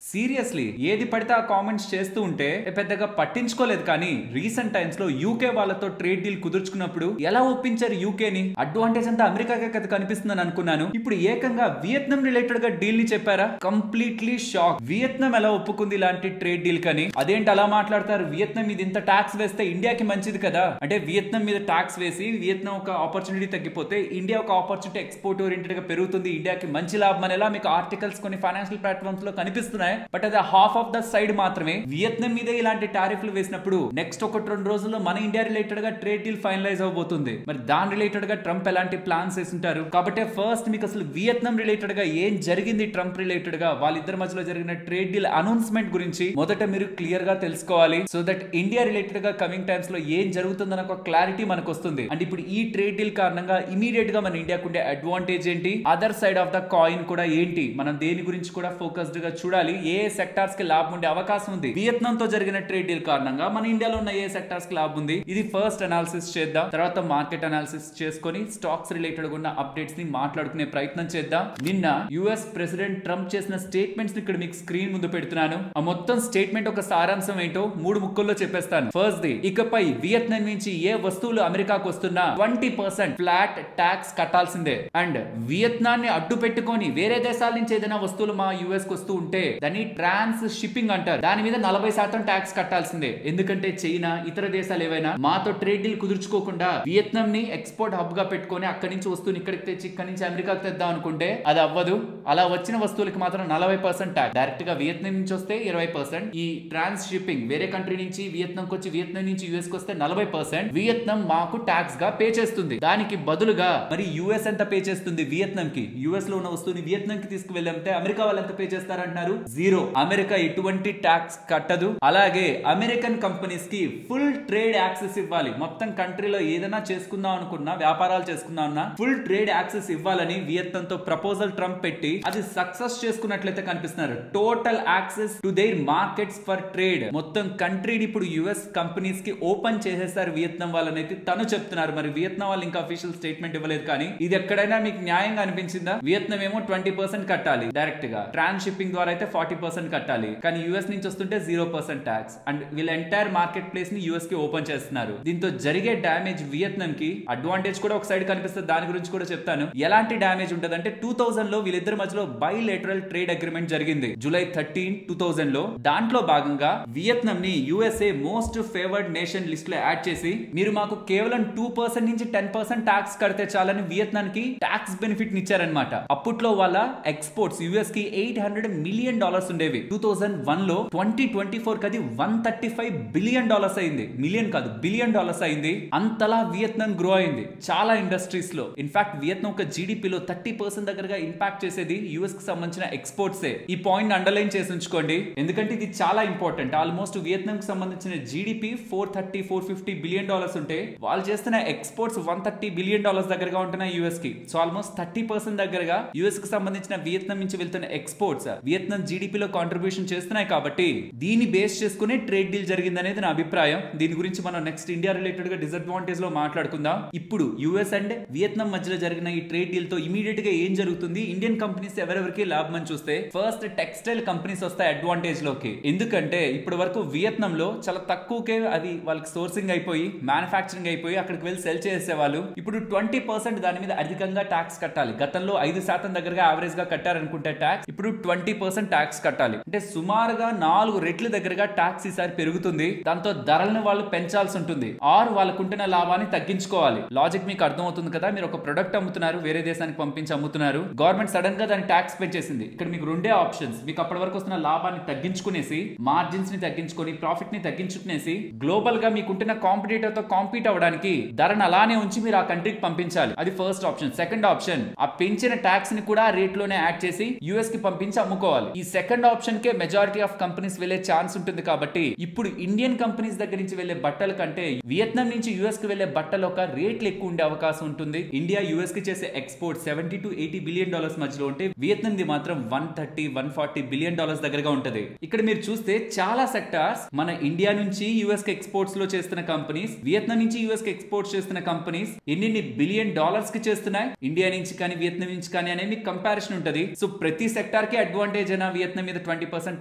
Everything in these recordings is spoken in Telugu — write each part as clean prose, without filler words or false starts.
సీరియస్లీ ఏది పడితే ఆ కామెంట్స్ చేస్తూ ఉంటే పెద్దగా పట్టించుకోలేదు. కానీ రీసెంట్ టైమ్స్ లో యూకే వాళ్ళతో ట్రేడ్ డీల్ కుదుర్చుకున్నప్పుడు ఎలా ఒప్పించారు యూకేని? అడ్వాంటేజ్ అంతా అమెరికాకే కదా కనిపిస్తుందని అనుకున్నాను. ఇప్పుడు ఏకంగా వియత్నాం రిలేటెడ్ గా డీల్ ని చెప్పారా? Completely shock. వియత్నాం ఎలా ఒప్పుకుంది ఇలాంటి ట్రేడ్ డీల్ కని? అదేంటి అలా మాట్లాడతారు? వియత్నాం మీద ఇంత ట్యాక్స్ వేస్తే ఇండియాకి మంచిది కదా. అంటే వియత్నాం మీద ట్యాక్స్ వేసి వియత్నాం ఒక ఆపర్చునిటీ తగ్గిపోతే ఇండియా ఒక ఆపర్చునిటీ ఎక్స్పోర్ట్ ఓరియంటెడ్ గా పెరుగుతుంది, ఇండియాకి మంచి లాభం అనేలా మీకు ఆర్టికల్స్ కొన్ని ఫైనాన్షియల్ ప్లాట్ఫామ్స్ లో కనిపిస్తున్నాయి. బట్ అది హాఫ్ ఆఫ్ ద సైడ్ మాత్రమే. వియత్నాం మీద ఇలాంటి టారిఫ్లు వేసినప్పుడు నెక్స్ట్ 1-2 రోజుల్లో మన ఇండియా రిలేటెడ్ గా ట్రేడ్ డీల్ ఫైనలైజ్ అవబోతుంది. మరి దాని రిలేటెడ్ గా ట్రంప్ ఎలాంటి ప్లాన్స్ వేసింటారు? కాబట్టి ఫస్ట్ మీకు అసలు వియత్నాం రిలేటెడ్ గా ఏం జరిగింది, ట్రంప్ రిలేటెడ్ గా వాళ్ళిద్దరి మధ్యలో జరిగిన ట్రేడ్ డీల్ అనౌన్స్మెంట్ గురించి మొదట మీరు క్లియర్ గా తెలుసుకోవాలి. సో దట్ ఇండియా రిలేటెడ్ గా కమింగ్ టైమ్స్ లో ఏం జరుగుతుందన్న ఒక క్లారిటీ మనకు వస్తుంది. అండ్ ఇప్పుడు ఈ ట్రేడ్ డీల్ కారణంగా ఇమీడియట్ గా మన ఇండియాకు ఉండే అడ్వాంటేజ్ ఏంటి, other side of the coin కూడా ఏంటి, మనం దేని గురించి కూడా ఫోకస్డ్ గా చూడాలి. ఏ సెక్టార్స్ కి లాభం ఉండే అవకాశం ఉంది వియత్నాం తో జరిగిన ట్రేడ్ డీల్ కారణంగా, మన ఇండియాలో ఉన్న ఏ సెక్టార్స్ కి లాభం ఉంది, ఇది ఫస్ట్ అనాలిసిస్ చేద్దాం. తర్వాత మార్కెట్ అనాలిసిస్ చేసుకొని స్టాక్స్ రిలేటెడ్ ఉన్న అప్డేట్స్ ని మాట్లాడుకునే ప్రయత్నం చేద్దాం. నిన్న యుఎస్ ప్రెసిడెంట్ ట్రంప్ చేసిన స్టేట్మెంట్స్ ఇక్కడ మీకు స్క్రీన్ ముందు పెడుతున్నాను. ఆ మొత్తం స్టేట్మెంట్ ఒక సారాంశం ఏంటో 3 ముక్కల్లో చెప్పేస్తాను. ఫస్ట్ ది, ఇకపై వియత్నాం నుంచి ఏ వస్తువులు అమెరికాకు వస్తున్నా 20% ఫ్లాట్ ట్యాక్స్ కట్టాల్సిందే. అండ్ వియత్నాన్ని అడ్డు పెట్టుకొని వేరే దేశాల నుంచి ఏదైనా వస్తువులు మా యుఎస్ కు వస్తూ ఉంటే దాన్ని ట్రాన్స్ షిప్పింగ్ అంటారు. దాని మీద 40% ట్యాక్స్ కట్టాల్సిందే. ఎందుకంటే చైనా, ఇతర దేశాలు ఏవైనా మాతో ట్రేడ్ డీల్ కుదుర్చుకోకుండా వియత్నాం ని ఎక్స్పోర్ట్ హబ్ గా పెట్టుకొని అక్కడి నుంచి వస్తువుని ఇక్కడికి తెచ్చి ఇక్కడి నుంచి అమెరికాకు తెద్దాం అనుకుంటే అది అవ్వదు. అలా వచ్చిన వస్తువులకి మాత్రం 40% ట్యాక్స్. డైరెక్ట్ గా వియత్నాం నుంచి వస్తే 20%. ఈ ట్రాన్స్ షిప్పింగ్ వేరే కంట్రీ నుంచి వియత్నాం వచ్చి వియత్నాం నుంచి యుఎస్ కి వస్తే 40% వియత్నాం మాకు ట్యాక్స్ గా పే చేస్తుంది. దానికి బదులుగా మరి యుఎస్ ఎంత పే చేస్తుంది వియత్నాం కి? యుఎస్ లో ఉన్న వస్తువుని వియత్నాం కి తీసుకువెళ్తే అమెరికా వాళ్ళు ఎంత పే చేస్తారంటున్నారు? 0. అమెరికా ఎటువంటి ట్యాక్స్ కట్టదు. అలాగే అమెరికన్ కంపెనీస్ కి ఫుల్ ట్రేడ్ యాక్సెస్ ఇవ్వాలి. మొత్తం కంట్రీలో ఏదైనా చేసుకుందాం అనుకున్నా, వ్యాపారాలు చేసుకుందాం అన్నా ఫుల్ ట్రేడ్ యాక్సెస్ ఇవ్వాలని వియత్నాం తో ప్రపోజల్ ట్రంప్ పెట్టి అది సక్సెస్ చేసుకున్నట్లయితే కనిపిస్తున్నారు. Total access to their markets for trade. మొత్తం కంట్రీని ఇప్పుడు యుఎస్ కంపెనీస్ కి ఓపెన్ చేసేస్తారు వియత్నాం వాళ్ళనైతే తను చెప్తున్నారు. మరి వియత్నాం వాళ్ళు ఇంకా అఫీషియల్ స్టేట్మెంట్ ఇవ్వలేదు. కానీ ఇది ఎక్కడైనా మీకు న్యాయంగా అనిపించిందా? వియత్నాం ఏమో 20% కట్టాలి డైరెక్ట్ గా, ట్రాన్స్ షిప్పింగ్ ద్వారా అయితే 40% కట్టాలి. కానీ యుఎస్ నుంచి వస్తుంటే 0% ట్యాక్స్. అండ్ వీళ్ళ ఎంటైర్ మార్కెట్ ప్లేస్ ని యుఎస్ కి ఓపెన్ చేస్తున్నారు. దీంతో జరిగే డామేజ్ వియత్నాం కి, అడ్వాంటేజ్ కూడా ఒక సైడ్ కనిపిస్తుంది. దాని గురించి కూడా చెప్తాను. ఎలాంటి డామేజ్ ఉంటది అంటే 2000 లో వీళ్ళిద్దరి మధ్యలో బైలేటరల్ ట్రేడ్ అగ్రిమెంట్ జరిగింది జూలై 13, 2000 లో. దాంట్లో భాగంగా వియత్నాం ని USA most favoured nation list లో యాడ్ చేసి మీరు మాకు కేవలం 2% నుంచి 10% ట్యాక్స్ కడితే చాలని వియత్నాం కి ట్యాక్స్ బెనిఫిట్ ఇచ్చారనమాట. అప్పట్లో వాళ్ళ ఎక్స్పోర్ట్స్ యుఎస్ కి $800 మిలియన్ ఉండేవి. 2001 లో 2024 కది $135 బిలియన్ అయింది. మిలియన్ కాదు, $1 బిలియన్ అయింది. అంతలా వియత్నాం గ్రో అయింది చాలా ఇండస్ట్రీస్ లో. ఇన్ఫాక్ట్ వియత్నాం ఒక జీడిపిలో 30% దగ్గరగా ఇంపాక్ట్ చేసేది యుఎస్ కి సంబంధించిన ఎక్స్పోర్ట్సే. ఈ పాయింట్ అండర్లైన్ చేసి ఉంచుకోండి, ఎందుకంటే ఇది చాలా ఇంపార్టెంట్. ఆల్మోస్ట్ వియత్నాం కి సంబంధించిన జీడిపి $430-450 బిలియన్ ఉంటే వాళ్ళు చేస్తున్న ఎక్స్పోర్ట్స్ $130 బిలియన్ దగ్గరగా ఉంటున్నాయి యుఎస్ కి. సో ఆల్మోస్ట్ 30% దగ్గరగా యుఎస్ కి సంబంధించిన వియత్నాం నుంచి వెళ్తున్న ఎక్స్పోర్ట్స్ వియత్నాం జీడిపిలో కాంట్రిబ్యూషన్ చేస్తున్నాయి. కాబట్టి దీన్ని బేస్ చేసుకునే ట్రేడ్ డీల్ జరిగింది అనేది నా అభిప్రాయం. దీని గురించి మనం నెక్స్ట్ ఇండియా రిలేటెడ్ గా డిసడ్వాంటేజ్ లో మాట్లాడుకుందాం. ఇప్పుడు యుఎస్ అండ్ వియత్నాం మధ్యలో జరిగిన ఈ ట్రేడ్ డీల్ తో ఇమీడియట్ గా ఏం జరుగుతుంది, ఇండియన్ కంపెనీస్ ఎవరెవరికి లాభం అని చూస్తే ఫస్ట్ టెక్స్టైల్ కంపెనీస్ వస్తాయి అడ్వాంటేజ్ లోకి. ఎందుకంటే ఇప్పటి వరకు వియత్నాం లో చాలా తక్కువకే అది వాళ్ళకి సోర్సింగ్ అయిపోయి, మ్యానుఫాక్చరింగ్ అయిపోయి అక్కడికి వెళ్ళి సెల్ చేసేవాళ్ళు. ఇప్పుడు 20% దాని మీద అధికంగా ట్యాక్స్ కట్టాలి. గతంలో 5% దగ్గరగా యావరేజ్ గా కట్టారనుకుంటే ట్యాక్స్, ఇప్పుడు 20% ట్యాక్స్ కట్టాలి. అంటే సుమారుగా 4 రెట్ల దగ్గరగా ట్యాక్స్ ఈసారి పెరుగుతుంది. దాంతో ధరలను వాళ్ళు పెంచాల్సి ఉంటుంది, ఆర్ వాళ్ళకుంటున్న లాభాన్ని తగ్గించుకోవాలి. లాజిక్ మీకు అర్థం అవుతుంది కదా. మీరు ఒక ప్రొడక్ట్ అమ్ముతున్నారు, వేరే దేశానికి పంపించి అమ్ముతున్నారు, గవర్నమెంట్ సడన్ గా దాని ట్యాక్స్ పెంచేసింది. ఇక్కడ మీకు రెండే ఆప్షన్స్. మీకు అప్పటి వరకు వస్తున్న లాభాన్ని తగ్గించుకునేసి, మార్జిన్స్ ని తగ్గించుకొని, ప్రాఫిట్ ని తగ్గించుకునేసి, గ్లోబల్ గా మీకుంటున్న కాంపిటీటర్ తో కాంపీట్ అవ్వడానికి ధరను అలానే ఉంచి మీరు ఆ కంట్రీకి పంపించాలి. అది ఫస్ట్ ఆప్షన్. సెకండ్ ఆప్షన్, ఆ పెంచిన ట్యాక్స్ ని కూడా రేట్ లోనే యాడ్ చేసి యుఎస్ కి పంపించి అమ్ముకోవాలి. ఈ second option K majority of companies వెళ్లే ఛాన్స్ ఉంటుంది. కాబట్టి ఇప్పుడు ఇండియన్ కంపెనీస్ దగ్గర నుంచి వెళ్లే బట్టల కంటే వియత్నాం నుంచి యుఎస్ కి వెళ్లే బట్టల ఒక రేట్లు ఎక్కువ ఉండే అవకాశం ఉంటుంది. ఇండియా యుఎస్ కి చేసే ఎక్స్పోర్ట్ $70-80 బిలియన్ మధ్యలో ఉంటే వియత్నాం ది మాత్రం $130-140 బిలియన్ దగ్గరగా ఉంటది. ఇక్కడ మీరు చూస్తే చాలా సెక్టార్స్ మన ఇండియా నుంచి యుఎస్ కి ఎక్స్పోర్ట్స్ లో చేస్తున్న కంపెనీస్, వియత్నాం నుంచి యుఎస్ కి ఎక్స్పోర్ట్స్ చేస్తున్న కంపెనీస్ ఎన్ని బిలియన్ డాలర్స్ కి చేస్తున్నాయి, ఇండియా నుంచి కానీ వియత్నాం నుంచి కానీ అనే మీకు కంపారిజన్ ఉంటది. సో ప్రతి సెక్టార్ కి అడ్వాంటేజ్ అయినా వియత్నాం వియత్నాం మీద 20%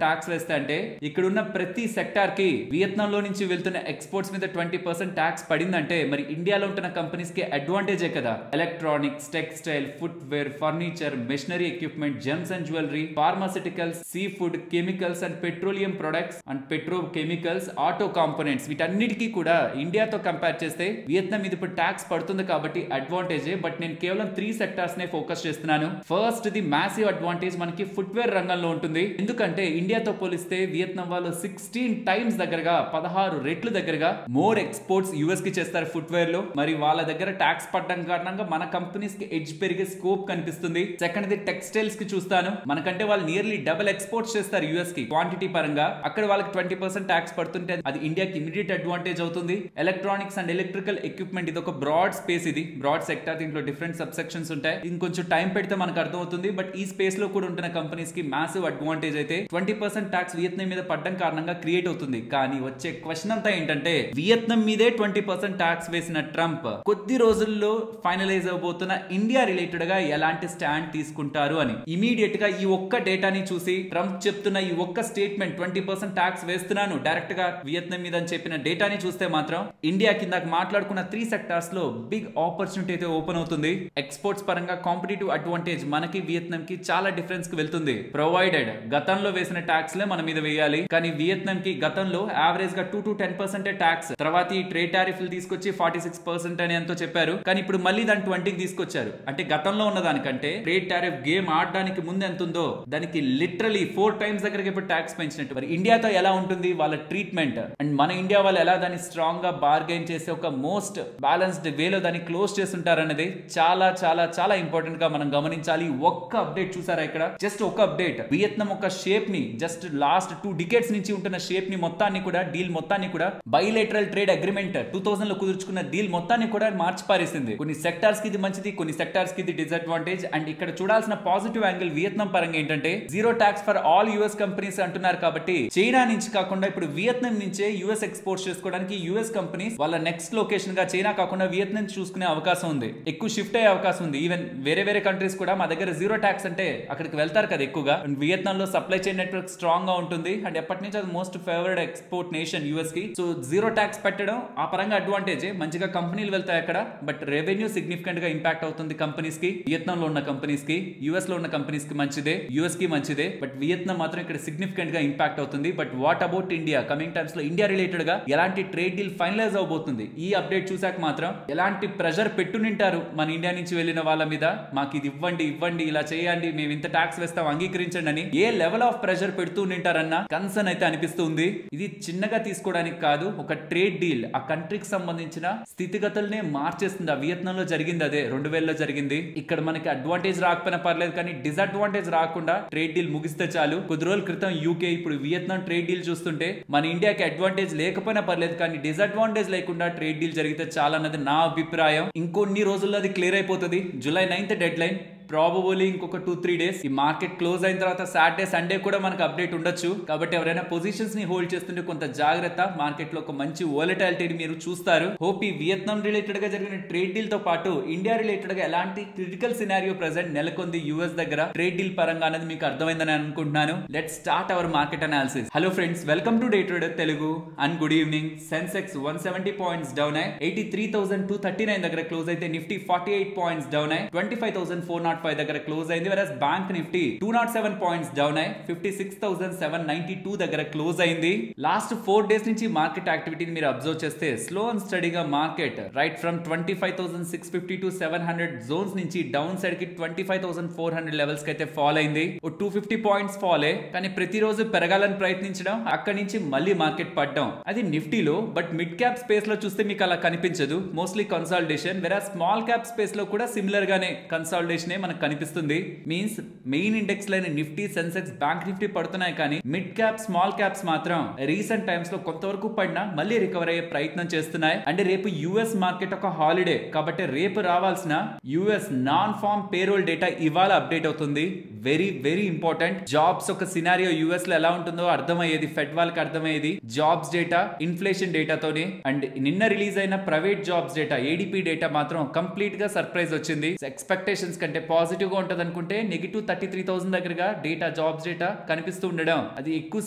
ట్యాక్స్ వేస్తే అంటే ఇక్కడున్న ప్రతి సెక్టార్ కి వియత్నాం లో నుంచి వెళ్తున్న ఎక్స్పోర్ట్స్ మీద 20% ట్యాక్స్ పడిందంటే మరి ఇండియాలో ఉంటున్న కంపెనీస్ కి అడ్వాంటేజే కదా. Electronics, textile, footwear, furniture, machinery equipment, gems and jewellery, pharmaceuticals, sea food, chemicals and petroleum products and petrochemicals, auto components వీటన్నిటికీ కూడా ఇండియాతో కంపేర్ చేస్తే వియత్నాం మీద ఇప్పుడు ట్యాక్స్ పడుతుంది కాబట్టి అడ్వాంటేజే. బట్ నేను కేవలం 3 సెక్టార్స్ నే ఫోకస్ చేస్తున్నాను. ఫస్ట్ ది మ్యాసివ్ అడ్వాంటేజ్ మనకి ఫుట్వేర్ రంగంలో ఉంటుంది. ఎందుకంటే ఇండియాతో పోలిస్తే వియత్నాం వాళ్ళు 16 టైమ్స్ దగ్గరగా 16 రెట్లు దగ్గరగా మోర్ ఎక్స్పోర్ట్స్ యుఎస్ కి చేస్తారు ఫుట్వేర్ లో. మరి వాళ్ళ దగ్గర ట్యాక్స్ పడడం కారణంగా మన కంపెనీస్ కి ఎడ్జ్ పెరిగే స్కోప్ కనిపిస్తుంది. సెకండ్ ది టెక్స్టైల్స్ కి చూస్తాను. మనకంటే వాళ్ళు నియర్లీ డబుల్ ఎక్స్పోర్ట్స్ చేస్తారు యుఎస్ కి క్వాంటిటీ పరంగా. అక్కడ వాళ్ళకి 20% ట్యాక్స్ పడుతుంటే అది ఇండియాకి ఇమిడియట్ అడ్వాంటేజ్ అవుతుంది. ఎలక్ట్రానిక్స్ అండ్ ఎలక్ట్రికల్ ఎక్విప్మెంట్ ఇది ఒక బ్రాడ్ స్పేస్, ఇది బ్రాడ్ సెక్టర్. దీంట్లో డిఫరెంట్ సబ్ సెక్షన్స్ ఉంటాయి. ఇంకొంచెం టైం పెడితే మనకు అర్థమవుతుంది. బట్ ఈ స్పేస్ లో కూడా ఉంటున్న కంపెనీస్ కి మ్యాసివ్ అడ్వాంటేజ్ అయితే 20% ట్యాక్స్ వియత్నాం మీద పడడం కారణంగా క్రియేట్ అవుతుంది. కానీ వచ్చే క్వశ్చన్ అంతా ఏంటంటే వియత్నాం మీదే 20% ట్యాక్స్ వేసిన ట్రంప్ కొద్ది రోజుల్లో ఫైనలైజ్ అవబోతున్న ఇండియా రిలేటెడ్ గా ఎలాంటి స్టాండ్ తీసుకుంటారు అని. ఇమీడియట్ గా ఈ ఒక్క డేటాని చూసి ట్రంప్ చెప్తున్న ఈ ఒక్క స్టేట్మెంట్ 20% ట్యాక్స్ వేస్తున్నాను డైరెక్ట్ గా వియత్నాం మీద అని చెప్పిన డేటాని చూస్తే మాత్రం ఇండియా కింద మాట్లాడుకున్న 3 సెక్టార్స్ లో బిగ్ ఆపర్చునిటీ అయితే ఓపెన్ అవుతుంది. ఎక్స్పోర్ట్స్ పరంగా కాంపిటేటివ్ అడ్వాంటేజ్ మనకి వియత్నాం కి చాలా డిఫరెన్స్ కి వెళ్తుంది. ప్రొవైడెడ్ గతంలో వేసిన ట్యాక్స్ లే మన మీద వేయాలి. కానీ వియత్నాం కి గతంలో యావరేజ్ గా 2 to 10% ట్యాక్స్, తర్వాత ఈ ట్రేడ్ టారిఫ్లు తీసుకొచ్చి 46% అని ఎంతో చెప్పారు. కానీ ఇప్పుడు మళ్ళీ దాన్ని 20కి తీసుకొచ్చారు. అంటే గతంలో ఉన్న దానికంటే ట్రేడ్ టారిఫ్ గేమ్ ఆడడానికి ముందు ఎంత ఉందో దానికి లిటరలీ 4 టైమ్స్ దగ్గరకి ఇప్పుడు ట్యాక్స్ పెంచినట్టు. మరి ఇండియాతో ఎలా ఉంటుంది వాళ్ళ ట్రీట్మెంట్, అండ్ మన ఇండియా వాళ్ళు ఎలా దాన్ని స్ట్రాంగ్ గా బార్గెన్ చేసి ఒక మోస్ట్ బ్యాలెన్స్డ్ వేలో దాన్ని క్లోజ్ చేస్తుంటారు అనేది చాలా చాలా చాలా ఇంపార్టెంట్ గా మనం గమనించాలి. ఒక్క అప్డేట్ చూసారా ఇక్కడ, జస్ట్ ఒక అప్డేట్ వియత్నాం ఒక షేప్ ని జస్ట్ లాస్ట్ 2 డికేట్స్ నుంచి ఉంటున్న షేప్ ని మొత్తాన్ని కూడా, డీల్ మొత్తాన్ని కూడా, బైలేటరల్ ట్రేడ్ అగ్రిమెంట్ 2000 లో కుదుర్చుకున్న డీల్ మొత్తాన్ని కూడా మార్చి పారేసింది. కొన్ని సెక్టార్స్ కి ఇది మంచిది, కొన్ని సెక్టార్స్ కి ఇది డిసడ్వాంటేజ్. అండ్ ఇక్కడ చూడాల్సిన పాజిటివ్ యాంగిల్ వియత్నాం పరంగా ఏంటంటే zero tax for all US companies అంటున్నారు కాబట్టి చైనా నుంచి కాకుండా ఇప్పుడు వియత్నాం నుంచే యుఎస్ ఎక్స్పోర్ట్ చేసుకోవడానికి యుఎస్ కంపెనీస్ వాళ్ళ నెక్స్ట్ లొకేషన్ గా చైనా కాకుండా వియత్నాం చూసుకునే అవకాశం ఉంది. ఎక్కువ షిఫ్ట్ అయ్యే అవకాశం ఉంది. ఈవెన్ వేరే కంట్రీస్ కూడా మా దగ్గర జీరో ట్యాక్స్ అంటే అక్కడికి వెళ్తారు కదా ఎక్కువగా. వియత్నాం లో సప్లై చైన్ నెట్వర్క్ స్ట్రాంగ్ గా ఉంటుంది. అండ్ ఎప్పటి నుంచి అది మోస్ట్ ఫేవరెడ్ ఎక్స్పోర్ట్ నేషన్ యుఎస్ కి. సో జీరో ట్యాక్స్ పెట్టడం ఆ పరంగా అడ్వాంటేజ్, మంచిగా కంపెనీలు వెళ్తాయి అక్కడ. బట్ రెవెన్యూ సిగ్నిఫికెంట్ గా ఇంపాక్ట్ అవుతుంది కంపెనీస్ కి. వియత్నాం లో ఉన్న కంపెనీస్ కి, యుఎస్ లో ఉన్న కంపెనీస్ కి మంచిదే, యుఎస్ కి మంచిదే. బట్ వియత్నాం మాత్రం ఇక్కడ సిగ్నిఫికెంట్ గా ఇంపాక్ట్ అవుతుంది. But what about India? Coming times లో ఇండియా రిలేటెడ్ గా ఎలాంటి ట్రేడ్ డీల్ ఫైనలైజ్ అవబోతుంది? ఈ అప్డేట్ చూసాక మాత్రం ఎలాంటి ప్రెషర్ పెట్టునింటారు మన ఇండియా నుంచి వెళ్ళిన వాళ్ళ మీద, మాకు ఇది ఇవ్వండి ఇలా చేయండి, మేము ఇంత ట్యాక్స్ వేస్తాం అంగీకరించండి అని ఏ లెవెల్ ఆఫ్ ప్రెషర్ పెడుతూ ఉంటారన్న కన్సర్న్ అయితే అనిపిస్తుంది. ఇది చిన్నగా తీసుకోవడానికి కాదు, ఒక ట్రేడ్ డీల్ ఆ కంట్రీకి సంబంధించిన స్థితిగతులనే మార్చేస్తుంది. ఆ వియత్నాం లో జరిగింది అదే, 2000లో జరిగింది. ఇక్కడ మనకి అడ్వాంటేజ్ రాకపోయినా పర్లేదు కానీ డిసడ్వాంటేజ్ రాకుండా ట్రేడ్ డీల్ ముగిస్తే చాలు. కొద్ది రోజుల క్రితం యూకే, ఇప్పుడు వియత్నాం ట్రేడ్ డీల్ చూస్తుంటే మన ఇండియాకి అడ్వాంటేజ్ లేకపోయినా పర్లేదు కానీ డిసడ్వాంటేజ్ లేకుండా ట్రేడ్ డీల్ జరిగితే చాలా అన్నది నా అభిప్రాయం. ఇంకొన్ని రోజుల్లో అది క్లియర్ అయిపోతుంది. July 9th dead line, probably ఇంకొక 2-3 డేస్. ఈ మార్కెట్ క్లోజ్ అయిన తర్వాత సాటర్డే సండే కూడా మనకు అప్డేట్ ఉండొచ్చు. కాబట్టి ఎవరైనా పొజిషన్స్ ని హోల్డ్ చేస్తుంటే కొంత జాగ్రత్త. మార్కెట్ లో ఒక మంచి వోలటాలిటీని మీరు చూస్తారు. హోప్ ఈ వియత్నాం రిలేటెడ్ గా జరిగిన ట్రేడ్ డీల్ తో పాటు ఇండియా రిలేటెడ్ గా ఎలాంటి క్రిటికల్ సినారియో ప్రెసెంట్ నెలకొంది యుఎస్ దగ్గర ట్రేడ్ డీల్ పరంగా అనేది మీకు అర్థమైందని అనుకుంటున్నాను. Let's start our market analysis. Hello friends, welcome to day trader Telugu and good evening. Sensex 170 points down అయ్యి 83,239 దగ్గర క్లోజ్ అయితే నిఫ్టీ 48 పాయింట్స్ డౌన్ అయ్యి 25,405 దగ్గర క్లోజ్ అయింది. వెరస్ బ్యాంక్ నిఫ్టీ 207 పాయింట్స్ డౌన్ అయ్యి 56,792 దగ్గర క్లోజ్ అయింది. లాస్ట్ 4 డేస్ నుంచి మార్కెట్ యాక్టివిటీని మీరు అబ్జర్వ్ చేస్తే స్లో అండ్ స్టడీగా market right from 25,650 to 700 zones నుంచి డౌన్ సైడ్ కి 25,400 లెవెల్స్ కి అయితే ఫాల్ అయింది. 250 పాయింట్స్ ఫాల్ అయ్యి, కానీ ప్రతిరోజు పెరగాలని ప్రయత్నించడం, అక్కడి నుంచి మళ్ళీ మార్కెట్ పడ్డం, అది నిఫ్టీలో. బట్ మిడ్ క్యాప్ స్పేస్ లో చూస్తే మీకు అలా కనిపించదు, mostly consolidation. వెరస్ small cap space లో కూడా సిమిలర్ గానే కన్సాలిడేషన్ మనకు కనిపిస్తుంది. Means main index line Nifty, Sensex, bank Nifty పడుతున్నాయి కానీ మిడ్ క్యాప్, స్మాల్ క్యాప్స్ మాత్రం రీసెంట్ టైమ్స్ లో కొంతవరకు పడినా మళ్ళీ రికవర్ అయ్యే ప్రయత్నం చేస్తున్నాయి. అంటే రేపు యుఎస్ మార్కెట్ ఒక హాలిడే కాబట్టి రేపు రావాల్సిన US non farm payroll data ఇవాళ అప్డేట్ అవుతుంది. Very important. జాబ్స్ ఒక సినారియో యుఎస్ లో ఎలా ఉంటుందో అర్థమయ్యేది, ఫెడ్ వాళ్ళకి అర్థమయ్యేది జాబ్స్ డేటా, ఇన్ఫ్లేషన్ డేటాతోనే. అండ్ నిన్న రిలీజ్ అయిన private jobs data, ADP data మాత్రం కంప్లీట్ గా సర్ప్రైజ్ వచ్చింది. ఎక్స్పెక్టేషన్స్ కంటే పాజిటివ్ గా ఉంటది అనుకుంటే -33,000 దగ్గరగా డేటా, జాబ్స్ డేటా కనిపిస్తూ ఉండడం, అది ఎక్కువ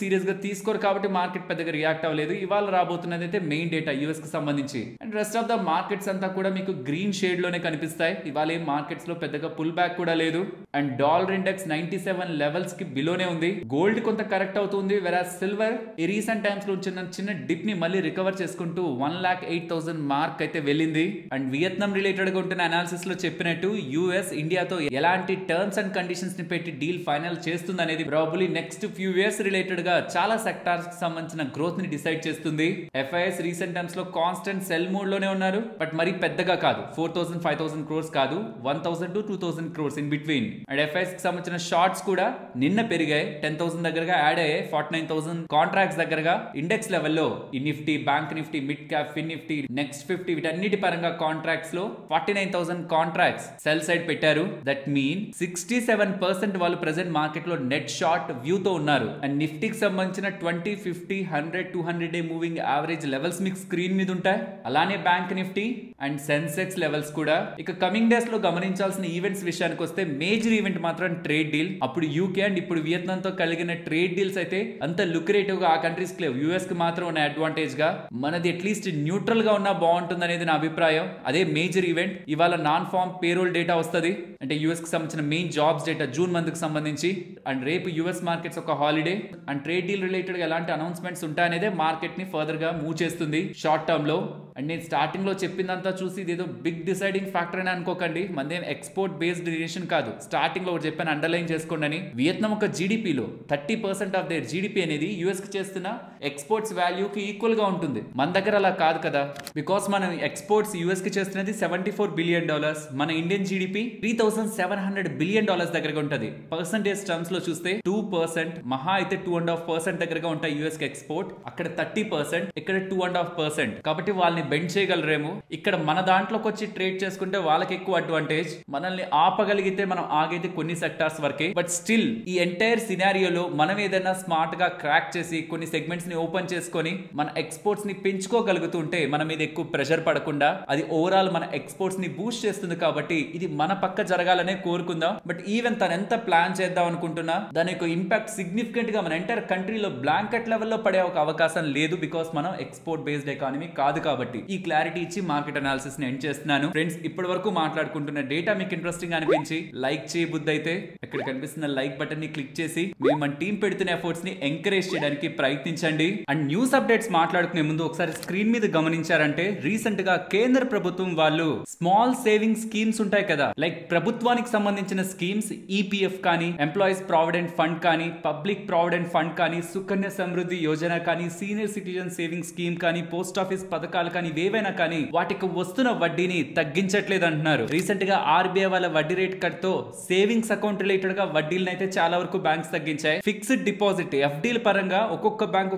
సీరియస్ గా తీసుకోరు కాబట్టి మార్కెట్ పెద్దగా రియాక్ట్ అవ్వలేదు. ఇవాళ రాబోతున్నది అయితే మెయిన్ డేటా యూఎస్ కి సంబంధించి. And rest of the markets అంతా కూడా మీకు గ్రీన్ షేడ్ లోనే కనిపిస్తాయి. ఇవాళ ఏం మార్కెట్స్ లో పెద్దగా పుల్ బ్యాక్ కూడా లేదు. అండ్ డాలర్ ఇండెక్స్ 97 లెవెల్స్ కి బిలోనే ఉంది. గోల్డ్ కొంత కరెక్ట్ అవుతుంది, వెరాజ్ సిల్వర్ ఈ రీసెంట్ టైమ్స్ లో చిన్న డిప్ ని మళ్ళీ రికవర్ చేసుకుంటూ 1,08,000 మార్క్ అయితే వెళ్ళింది. అండ్ వియత్నాం రిలేటెడ్ గా ఉంటున్న అనాలిసిస్ లో చెప్పినట్టు యుఎస్ ఇండియాతో ఎలాంటి టర్మ్స్ అండ్ కండిషన్స్ ని పెట్టి డీల్ ఫైనల్ చేస్తుంది అనేది probably next few years related గా చాలా సెక్టార్స్ కి సంబంధించిన గ్రోత్ ని డిసైడ్ చేస్తుంది. ఎఫ్ఐఎస్ రీసెంట్ టైమ్స్ లో కాన్స్టెంట్ సెల్ మోడ్ లోనే ఉన్నారు, బట్ మరి పెద్దగా కాదు. 4,000 5,000 crores కాదు, 1,000 to 2,000 crores in between. And FIIs కి సంబంధించిన షార్ట్స్ కూడా నిన్న పెరిగాయి, 10,000 దగ్గరగా యాడ్ అయ్యాయి. 49,000 కాంట్రాక్ట్స్ దగ్గరగా ఇండెక్స్ లెవెల్లో ఈ Nifty, bank Nifty, mid cap, fin Nifty, next 50 వీటన్నిటి పరంగా కాంట్రాక్ట్స్ లో 49,000 కాంట్రాక్ట్స్ సెల్ సైడ్ పెట్టారు. దట్ మీన్ 67% వాళ్ళు ప్రెసెంట్ మార్కెట్ లో నెట్ షార్ట్ వ్యూ తో ఉన్నారు. అండ్ నిఫ్టీకి సంబంధించిన 20, 50, 100, 200 డే మూవింగ్ యావరేజ్ లెవెల్స్ మీకు స్క్రీన్ మీద ఉంటాయి. అలానే bank Nifty and Sensex levels కూడా. ఇక కమింగ్ డేస్ లో గమనించాల్సిన ఈవెంట్స్ విషయానికి వస్తే మేజర్ ఈవెంట్ మాత్రం ట్రేడ్ డీల్. అప్పుడు యూకే అండ్ ఇప్పుడు వియత్నాం తో కలిగిన ట్రేడ్ డీల్స్ అయితే అంత లుక్రేటివ్ గా ఆ కంట్రీస్ కి లేవు. యూఎస్ కి మాత్రం ఉన్న అడ్వాంటేజ్ గా మనది అట్లీస్ట్ న్యూట్రల్ గా ఉన్నా బాగుంటుంది అనేది నా అభిప్రాయం. అదే మేజర్ ఈవెంట్. ఇవాళ నాన్ ఫార్మ్ పేరోల్ డేటా వస్తుంది, అంటే యూఎస్ కి సంబంధించిన main jobs data June month కి సంబంధించి. అండ్ రేపు యూఎస్ మార్కెట్స్ ఒక holiday. And trade deal related గా ఎలాంటి అనౌన్స్మెంట్స్ ఉంటాయనేదే మార్కెట్ ని ఫర్దర్ గా మూవ్ చేస్తుంది షార్ట్ టర్మ్ లో. అండ్ నేను స్టార్టింగ్ లో చెప్పిందంతా చూసి ఇదేదో బిగ్ డిసైడింగ్ ఫ్యాక్టర్ అని అనుకోకండి. మనదేం ఎక్స్పోర్ట్ బేస్డ్ డిసిషన్ కాదు. స్టార్టింగ్ లో చెప్పాను, అండర్లైన్ చేసుకోండి అని. వియత్నాం ఒక జీడిపిలో 30% ఆఫ్ దేర్ జీడిపి అనేది యూఎస్ కి చేస్తున్న ఎక్స్పోర్ట్స్ వాల్యూకి ఈక్వల్ గా ఉంటుంది. మన దగ్గర అలా కాదు కదా, బికాస్ మనం ఎక్స్పోర్ట్స్ యూఎస్ కి చేస్తున్నది $74 బిలియన్. మన ఇండియన్ జీడిపి $3,700 బిలియన్ దగ్గరగా ఉంటుంది. పర్సెంటేజ్ టర్మ్స్ లో చూస్తే 2%, మహా అయితే 2.5% దగ్గరగా ఉంటాయి యూఎస్ కి ఎక్స్పోర్ట్. అక్కడ 30%, ఇక్కడ 2.5%. కాబట్టి వాళ్ళని బెండ్ చేయగలరేమో. ఇక్కడ మన దాంట్లోకి వచ్చి ట్రేడ్ చేసుకుంటే వాళ్ళకి ఎక్కువ అడ్వాంటేజ్. మనల్ని ఆపగలిగితే మనం ఆగేది కొన్ని సెక్టార్స్ వరకే. బట్ స్టిల్ ఈ ఎంటైర్ సినారియోలో మనం ఏదైనా స్మార్ట్ గా క్రాక్ చేసి కొన్ని సెగ్మెంట్స్ ని ఓపెన్ చేసుకొని మన ఎక్స్పోర్ట్స్ ని పెంచుకోగలుగుతుంటే మన మీద ఎక్కువ ప్రెషర్ పడకుండా అది ఓవరాల్ మన ఎక్స్పోర్ట్స్ ని బూస్ట్ చేస్తుంది. కాబట్టి ఇది మన పక్క జరగాలనే కోరుకుందాం. బట్ ఈవెన్ తను ఎంత ప్లాన్ చేద్దాం అనుకుంటున్నా దాని యొక్క ఇంపాక్ట్ సిగ్నిఫికెంట్ గా మన ఎంటైర్ కంట్రీలో బ్లాంకెట్ లెవెల్లో పడే ఒక అవకాశం లేదు. బికాస్ మనం ఎక్స్పోర్ట్ బేస్డ్ ఎకానమీ కాదు కాబట్టి. ఈ క్లారిటీ ఇచ్చి మార్కెట్ అనాలిసిస్ ని ఎండ్ చేస్తున్నాను. ఫ్రెండ్స్, ఇప్పటి వరకు మాట్లాడుకుంటున్న డేటా మీకు ఇంట్రెస్టింగ్ అనిపించి లైక్ చేయబుద్ధి అయితే ఇక్కడ కనిపిస్తున్న లైక్ బటన్ ని క్లిక్ చేసి మేము మన టీం పెడుతున్న ఎఫర్ట్స్ ని ఎంకరేజ్ చేయడానికి ప్రయత్నించండి. అండ్ న్యూస్ అప్డేట్స్ మాట్లాడుకునే ముందు ఒకసారి స్క్రీన్ మీద గమనించారంటే రీసెంట్ గా కేంద్ర ప్రభుత్వం వాళ్ళు స్మాల్ సేవింగ్ స్కీమ్స్ ఉంటాయి కదా, లైక్ ప్రభుత్వానికి సంబంధించిన స్కీమ్స్, ఈపీఎఫ్ కానీ, ఎంప్లాయీస్ ప్రావిడెంట్ ఫండ్ కానీ, పబ్లిక్ ప్రావిడెంట్ ఫండ్ కానీ, సుకన్య సమృద్ధి యోజన కానీ, సీనియర్ సిటిజన్ సేవింగ్ స్కీమ్ కానీ, పోస్ట్ ఆఫీస్ పథకాలు కానీ, ఏవైనా కానీ వాటికి వస్తున్న వడ్డీని తగ్గించట్లేదు అంటున్నారు. రీసెంట్ గా ఆర్బీఐ వాళ్ళ వడ్డీ రేట్ కట్ తో సేవింగ్స్ అకౌంట్ రిలేటెడ్ గా వడ్డీలను అయితే చాలా వరకు బ్యాంక్స్ తగ్గించాయి. ఫిక్స్డ్ డిపాజిట్ ఎఫ్డీల పరంగా ఒక్కొక్క బ్యాంక్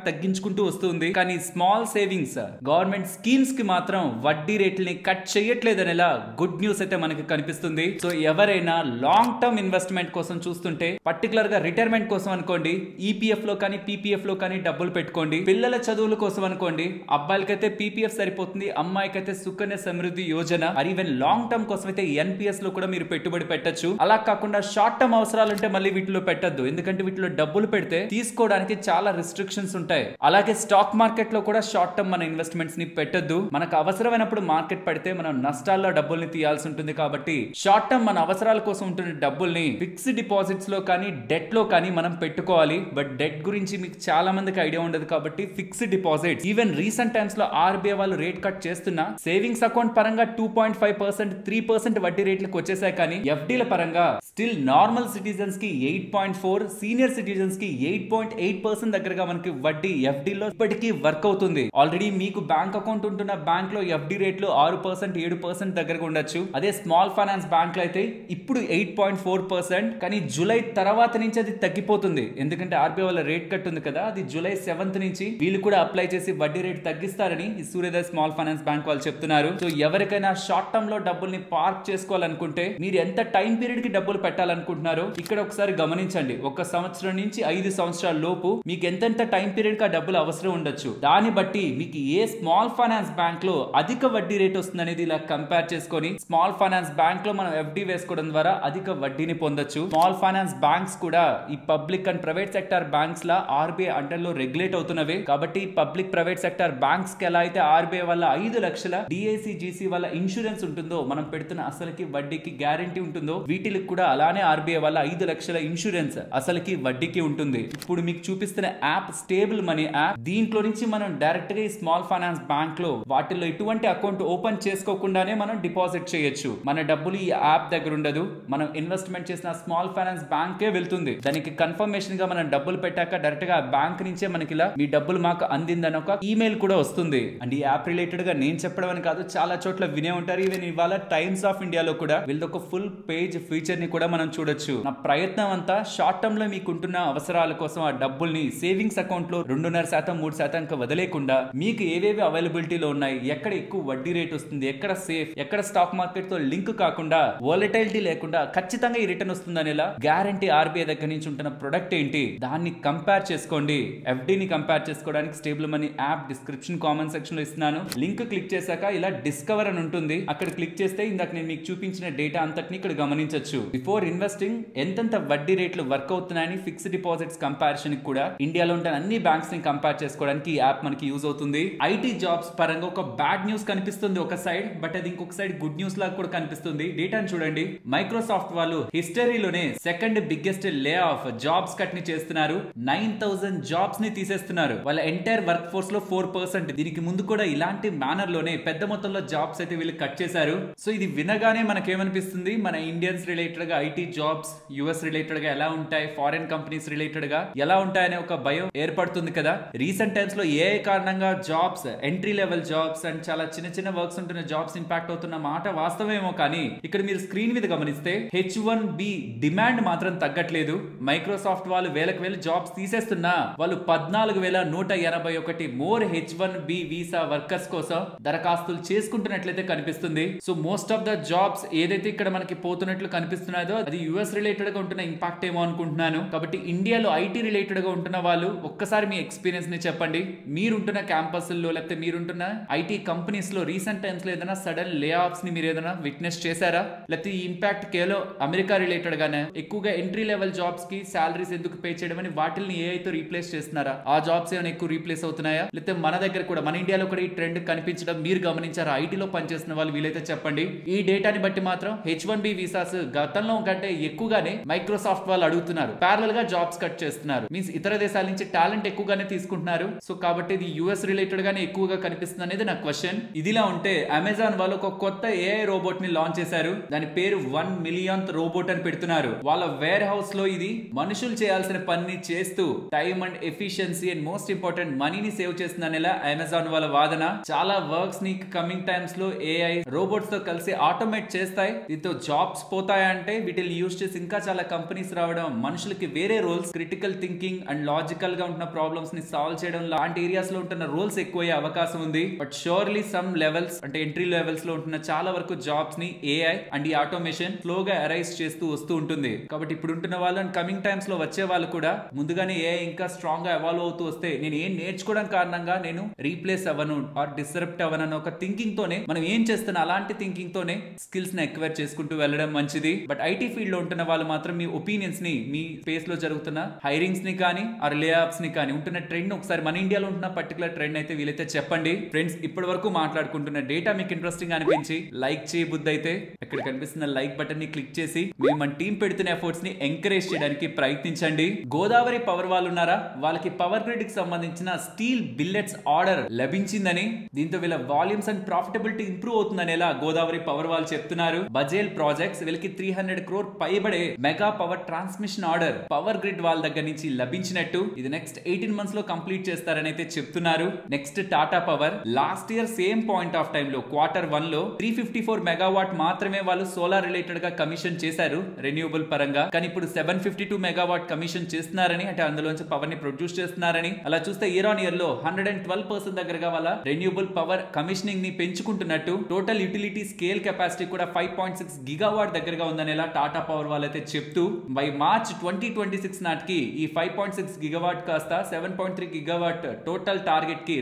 తగ్గించుకుంటూ వస్తుంది. కానీ స్మాల్ సేవింగ్స్ గవర్నమెంట్ స్కీమ్స్ కి మాత్రం వడ్డీ రేట్లని కట్ చేయట్లేదనేలా గుడ్ న్యూస్ అయితే మనకి కనిపిస్తుంది. సో ఎవరైనా లాంగ్ టర్మ్ ఇన్వెస్ట్మెంట్ కోసం చూస్తుంటే, పర్టికులర్ గా రిటైర్మెంట్ కోసం అనుకోండి, ఈపీఎఫ్ లో కానీ పీపీఎఫ్ లో కానీ డబ్బులు పెట్టుకోండి. పిల్లల చదువుల కోసం అనుకోండి, అబ్బాయిలకైతే పీపీఎఫ్ సరిపోతుంది, అమ్మాయికైతే సుకన్య సమృద్ధి యోజన, మరి ఈవెన్ లాంగ్ టర్మ్ కోసం అయితే ఎన్పిఎస్ లో కూడా మీరు పెట్టుబడి పెట్టచ్చు. అలా కాకుండా షార్ట్ టర్మ్ అవసరాలు ఉంటే మళ్ళీ వీటిలో పెట్టద్దు. ఎందుకంటే వీటిలో డబ్బులు పెడితే తీసుకోవడానికి చాలా రిస్ట్రిక్షన్స్ ఉంటాయి. అలాగే స్టాక్ మార్కెట్ లో కూడా షార్ట్ టర్మ్ మన ఇన్వెస్ట్మెంట్స్ ని పెట్టద్దు. మనకు అవసరమైనప్పుడు మార్కెట్ పడితే మనం నష్టాల్లో డబ్బుల్ని తీయాల్సి ఉంటుంది. కాబట్టి షార్ట్ టర్మ్ మన అవసరాల కోసం ఉంటున్న డబ్బుల్ని ఫిక్స్డ్ డిపాజిట్స్ లో కానీ డెట్ లో కానీ మనం పెట్టుకోవాలి. బట్ డెట్ గురించి మీకు చాలా మందికి ఐడియా ఉండదు కాబట్టి fixed deposit even recent times లో ఆర్బీఐ వాళ్ళు రేట్ కట్ చేస్తున్నా సేవింగ్స్ అకౌంట్ పరంగా 2.5%, 3% వడ్డీ రేట్లకు వచ్చేసాయి. కానీ ఎఫ్డీల పరంగా స్టిల్ నార్మల్ సిటిజన్స్ కి 8.4, సీనియర్ సిటిజన్స్ కి 8.8% దగ్గరగా మనకి వడ్డీ ఎఫ్డీలో ఇప్పటికీ వర్క్ అవుతుంది. ఆల్రెడీ మీకు బ్యాంక్ అకౌంట్ ఉంటున్న బ్యాంక్ లో ఎఫ్డీ రేట్లు 6%, 7% దగ్గరగా ఉండొచ్చు. అదే స్మాల్ ఫైనాన్స్ బ్యాంక్ లో అయితే ఇప్పుడు 8.4%. కానీ జూలై తర్వాత నుంచి అది తగ్గిపోతుంది. ఎందుకంటే ఆర్బీఐ వాళ్ళ రేట్ కట్ ఉంది కదా, అది జూలై 7th నుంచి వీళ్ళు కూడా అప్లై చేసి వడ్డీ రేట్ తగ్గిస్తారని ఈ సూర్యోదయ స్మాల్ ఫైనాన్స్ బ్యాంక్ వాళ్ళు చెప్తున్నారు. సో ఎవరికైనా షార్ట్ టర్మ్ లో డబ్బుల్ని పార్క్ చేసుకోవాలనుకుంటే మీరు ఎంత టైం పీరియడ్ కి డబ్బులు పెట్టాలనుకుంటున్నారో ఇక్కడ ఒకసారి గమనించండి. 1 సంవత్సరం నుంచి 5 సంవత్సరాల లోపు మీకు ఎంతెంత టైం పీరియడ్ కి ఆ డబ్బులు అవసరం ఉండొచ్చు. దాన్ని బట్టి మీకు ఏ స్మాల్ ఫైనాన్స్ బ్యాంక్ లో అధిక వడ్డీ రేట్ వస్తుంది అనేది ఇలా కంపేర్ చేసుకొని స్మాల్ ఫైనాన్స్ బ్యాంక్ లో మనం మనం FD వేసుకోవడం ద్వారా అధిక వడ్డీని పొందొచ్చు. స్మాల్ ఫైనాన్స్ బ్యాంక్స్ కూడా ఈ public and private sector banks law RBI under లో రెగ్యులేట్ అవుతున్నవి. కాబట్టి పబ్లిక్ ప్రైవేట్ సెక్టార్ బ్యాంక్స్ కి ఎలా అయితే RBI వల్ల 5 లక్షల DICGC వల్ల ఇన్సూరెన్స్ ఉంటుందో, మనం పెడుతున్న అసలుకి వడ్డీకి గ్యారంటీ ఉంటుందో, వీటికి కూడా అలానే RBI వల్ల 5 లక్షల ఇన్సూరెన్స్ అసలుకి వడ్డీకి ఉంటుంది. ఇప్పుడు మీకు చూపిస్తున్న యాప్ స్టేబుల్ మనీ యాప్. దీంట్లో నుంచి మనం డైరెక్ట్ గా స్మాల్ ఫైనాన్స్ బ్యాంక్ లో వాటిల్లో ఎటువంటి అకౌంట్ ఓపెన్ చేసుకోకుండానే మనం డిపాజిట్ చేయొచ్చు. మన డబ్బులు ఈ యాప్ దగ్గర ఉండదు. మనం ఇన్వెస్ట్మెంట్ చేసిన స్మాల్ ఫైనాన్స్ బ్యాంకే వెళ్తుంది. దానికి కన్ఫర్మేషన్ గా మనం డబ్బులు పెట్టాక డైరెక్ట్ గా బ్యాంక్ నుంచే మనకి ఇలా మీ డబ్బులు మాకు అందిందని ఒక ఈమెయిల్ కూడా వస్తుంది. అండ్ ఈ యాప్ రిలేటెడ్ గా నేను చెప్పడం అని కాదు, చాలా చోట్ల వినే ఉంటారు. ఈవెన్ ఇవాళ టైమ్స్ ఆఫ్ ఇండియాలో కూడా వీళ్ళది ఒక ఫుల్ పేజ్ ఫీచర్ ని కూడా మనం చూడొచ్చు. నా ప్రయత్నం అంతా షార్ట్ టర్మ్ లో మీకుంటున్న అవసరాల కోసం ఆ డబ్బుల్ని సేవింగ్స్ అకౌంట్ లో 2.5% 3% వదిలేకుండా మీకు ఏవేవి అవైలబిలిటీలో ఉన్నాయి, ఎక్కడ ఎక్కువ వడ్డీ రేట్ వస్తుంది, ఎక్కడ సేఫ్, ఎక్కడ స్టాక్ మార్కెట్ తో లింక్ కాకుండా, వోలటైలిటీ లేకుండా ఖచ్చితంగా ఈ రిటర్న్ వస్తుంది అనేలా గ్యారంటీ RBI దగ్గర నుంచి ఉంటున్న ప్రొడక్ట్ ఏంటి, దాన్ని కంపేర్ చేసుకోండి. FD ని కంపేర్ చేసుకోవడానికి stable money app description comment section లో ఇస్తున్నాను. లింక్ క్లిక్ చేశాక ఇలా డిస్కవర్ అని ఉంటుంది. అక్కడ క్లిక్ చేస్తే ఇందాక నేను మీకు చూపించిన డేటా అంతటిని ఇక్కడ గమనించొచ్చు. బిఫోర్ ఇన్వెస్టింగ్ ఎంతెంత వడ్డీ రేట్లు వర్క్ అవుతున్నాయని ఫిక్స్డ్ డిపాజిట్స్ కంపారిజన్ కూడా ఇండియాలో ఉంటే అన్ని బ్యాంక్స్ ని కంపేర్ చేసుకోవడానికి ఈ యాప్ మనకి యూజ్ అవుతుంది. IT జాబ్స్ పరంగా ఒక బ్యాడ్ న్యూస్ కనిపిస్తుంది ఒక సైడ్, బట్ అది ఇంకొక సైడ్ గుడ్ న్యూస్ లాగా కూడా కనిపిస్తుంది. డేటాను చూడండి. మైక్రోసాఫ్ట్ వాళ్ళు హిస్టరీలోనే second biggest lay off jobs cut ని చేస్తున్నారు. 9,000 జాబ్స్ ని తీసేస్తున్నారు. వాళ్ళ ఎంటైర్ వర్క్ ఫోర్స్ లో 4%. దీనికి ముందు కూడా ఇలాంటి మేనర్ లోనే పెద్ద మొత్తంలో జాబ్స్ అయితే వీళ్ళు కట్ చేశారు. సో ఇది వినగానే మనకేమనిపిస్తుంది, మన ఇండియన్స్ రిలేటెడ్ గా IT జాబ్స్ US రిలేటెడ్ గా ఎలా ఉంటాయి, ఫారెన్ కంపెనీస్ రిలేటెడ్ గా ఎలా ఉంటాయనే ఒక భయం ఏర్పడుతుంది కదా. రీసెంట్ టైమ్స్ లో AI కారణంగా jobs, entry level jobs and చాలా చిన్న చిన్న వర్క్స్ ఉంటున్న జాబ్స్ ఇంపాక్ట్ అవుతున్న మాట వాస్తవమేమో, కానీ ఇక్కడ మీరు స్క్రీన్ మీద గమనిస్తే H1B డిమాండ్ మాత్రం తగ్గట్లేదు. మైక్రోసాఫ్ట్ వాళ్ళు వేలకు వేల జాబ్స్ తీసేస్తున్నా వాళ్ళు 14,181 మోర్ H1B వీసా వర్కర్స్ కోసం దరఖాస్తులు చేసుకుంటున్నట్లయితే కనిపిస్తుంది. So most of the jobs ఏదైతే ఇక్కడ మనకి పోతున్నట్లు కనిపిస్తున్నాయో అది US రిలేటెడ్ గా ఉంటున్న ఇంపాక్ట్ ఏమో అనుకుంటున్నాను. కాబట్టి ఇండియాలో IT రిలేటెడ్ గా ఉంటున్న వాళ్ళు ఒక్కసారి మీ ఎక్స్పీరియన్స్ ని చెప్పండి. మీరుంటున్న క్యాంపస్ లో లేకపోతే మీరుంటున్న IT కంపెనీస్ లో రీసెంట్ టైమ్స్ లో ఏదైనా సడన్ లే ఆఫ్స్ ని మీరు ఏదైనా విట్నెస్ చేశారా, లేకపోతే ఈ ఇంపాక్ట్ కేవలం అమెరికా రిలేటెడ్ గానే ఎక్కువగా ఎంట్రీ లెవెల్ జాబ్స్ కి సాలరీస్ ఎందుకు పే చేయడం అని వాటిని AI తో రీప్లేస్ చేస్తున్నారా, ఆ జాబ్స్ ఏమైనా ఎక్కువ రీప్లేస్ అవుతున్నాయా, లేకపోతే మన దగ్గర కూడా మన ఇండియాలో కూడా ఈ ట్రెండ్ కనిపించడం మీరు గమనించారా, IT లో పనిచేస్తున్న వాళ్ళు వీలైతే చెప్పండి. ఈ డేటాని బట్టి మాత్రం H1B వీసాస్ గతంలో కంటే ఎక్కువగానే మైక్రోసాఫ్ట్ వాళ్ళు అడుగుతున్నారు. ప్యారలల్ గా జాబ్స్ కట్ చేస్తున్నారు. మీన్స్ ఇతర దేశాల నుంచి టాలెంట్ ఎక్కువగానే తీసుకుంటున్నారు. సో కాబట్టి ఇది US రిలేటెడ్ గానే ఎక్కువగా కనిపిస్తుంది అనేది నా క్వశ్చన్. ఇదిలా ఉంటే అమెజాన్ వాళ్ళు ఒక కొత్త AI రోబోట్ ని లాంచ్ చేశారు. దాని పేరు 1 మిలియన్త్ రోబోట్ అని పెడుతున్నారు. వాళ్ళ వేర్ హౌస్ లో ఇది మనుషులు చేయాల్సిన పని చేస్తూ time and efficiency and most important మనీని సేవ్ చేస్తుందనేలా అమెజాన్ వాళ్ళ వాదన. చాలా వర్క్స్ ని కమింగ్ టైమ్స్ లో AI రోబోట్స్ తో కలిసి ఆటోమేట్ చేస్తాయి. దీంతో జాబ్స్ పోతాయంటే వీటిని యూజ్ చేసి ఇంకా చాలా కంపెనీస్ రావడం, మనుషులకి వేరే roles, critical thinking and logical గా ఉంటున్న ప్రాబ్లమ్స్ ని సాల్వ్ చేయడం లాంటి ఏరియాస్ లో ఉంటున్న రోల్స్ ఎక్కువయ్యే అవకాశం ఉంది. బట్ షూర్లీ సమ్ లెవెల్స్ అంటే ఎంట్రీ లెవెల్స్ లో ఉంటున్న చాలా వరకు జాబ్స్ ని AI అండ్ ఈ ఆటోమేషన్ స్లోగా అరైజ్ చేస్తూ వస్తూ ఉంటుంది. కాబట్టి ఇప్పుడు ఉంటున్న వాళ్ళు అండ్ కమింగ్ టైమ్స్ లో వచ్చే వాళ్ళు కూడా ముందుగానే AI ఇంకా స్ట్రాంగ్ గా ఎవాల్వ్ అవుతూ వస్తే నేను ఏం నేర్చుకోవడం కారణంగా నేను రీప్లేస్ అవ్వను ఆర్ డిస్రప్ట్ అవ్వను అన్న ఒక థింకింగ్ తోనే మనం ఏం చేస్తున్నా అలాంటి థింకింగ్ తోనే స్కిల్స్ ని ఎక్వైర్ చేసుకుంటూ వెళ్ళడం మంచిది. బట్ IT ఫీల్డ్ లో ఉంటున్న వాళ్ళు మాత్రం మీ ఒపీనియన్స్ ని, మీ స్పేస్ లో జరుగుతున్న హైరింగ్స్ ని కానీ ఆర్ లే ఆఫ్స్ ని కానీ ఉంటున్న ట్రెండ్ ఒకసారి మన ఇండియాలో ఉంటున్న పర్టికులర్ ట్రెండ్ అయితే వీలైతే చెప్పండి. ఫ్రెండ్స్ ఇప్పటి వరకు మాట్లాడుకుంటున్న డేటా మీకు ఇంట్రెస్టింగ్ అనిపించి లైక్ చేయబుద్ధి అయితే ఇక్కడ కనిపిస్తున్న లైక్ బటన్ ని క్లిక్ చేసి మేము మన టీం పెడుతున్న ఎఫర్ట్స్ ని ఎంకరేజ్ చేయడానికి ప్రయత్నించండి. గోదావరి పవర్ వాళ్ళు ఉన్నారా, వాళ్ళకి పవర్ గ్రిడ్ కి సంబంధించిన స్టీల్ బిల్లెట్స్ ఆర్డర్ లభించిందని, దీంతో వీళ్ళ వాల్యూమ్స్ అండ్ ప్రాఫిటబిలిటీ ఇంప్రూవ్ అవుతుందనేలా గోదావరి పవర్ వాళ్ళు చెప్తున్నారు. బజేల్ ప్రాజెక్ట్స్ వీళ్ళకి 300 crore పైబడే mega power transmission order power grid వాళ్ళ దగ్గర నుంచి లభించినట్టు, ఇది నెక్స్ట్ 18 months లో కంప్లీట్ చేస్తారని అయితే చెప్తున్నారు. Next Tata power last year same point of time లో Q1 లో 354 మెగావాట్ మాత్రమే వాళ్ళు సోలార్ రిలేటెడ్ గా కమిషన్ చేశారు రెన్యూబుల్ పరంగా. కానీ ఇప్పుడు 752 మెగావాట్ కమిషన్ చేస్తున్నారని, అంటే అందులోంచి పవర్ ని ప్రొడ్యూస్ చేస్తున్నారని. అలా చూస్తే ఇయర్ ఆన్ ఇయర్ లో 112% దగ్గరగా వాళ్ళ రెన్యూబుల్ పవర్ కమిషనింగ్ ని పెంచుకుంటున్నట్టు, టోటల్ యూటిలిటీ స్కేల్ కెపాసిటీ కూడా 5.6 గిగావాట్ దగ్గరగా ఉందనేలా టాటా పవర్ వాళ్ళైతే చెప్తూ బై మార్చ్ 2026 నాటికి ఈ 5.6 గిగావాట్ కాస్త 7.3 గిగావాట్ టోటల్ టార్గెట్ కి